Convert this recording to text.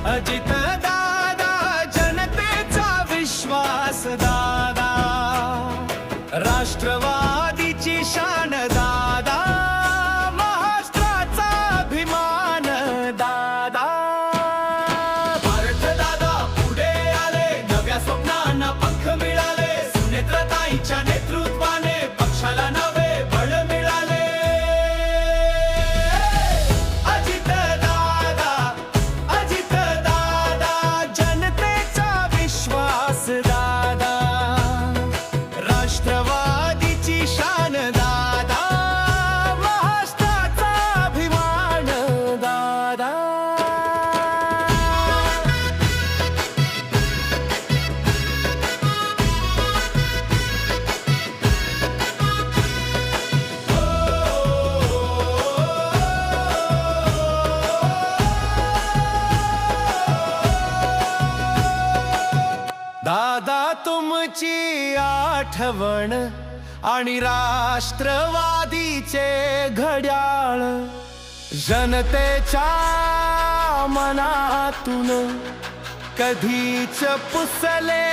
अजित दादा जनतेचा विश्वास दादा, राष्ट्रवादीची शान दादा, महाराष्ट्राचा अभिमान दादा. भारत दादा पुढे आले, नव्या स्वप्नांना पंख मिळाले, सुनेत्रताईंच्या नेतृत्वाने पक्षाला नवे बळ मिळाले. अजित दादा जनतेचा विश्वास दादा, राष्ट्रवादीची शान दादा, महाराष्ट्राचा अभिमान दादा. दादा तुमची आठवण आणि राष्ट्रवादीचे घड्याळ जनतेच्या मनातून कधीच पुसले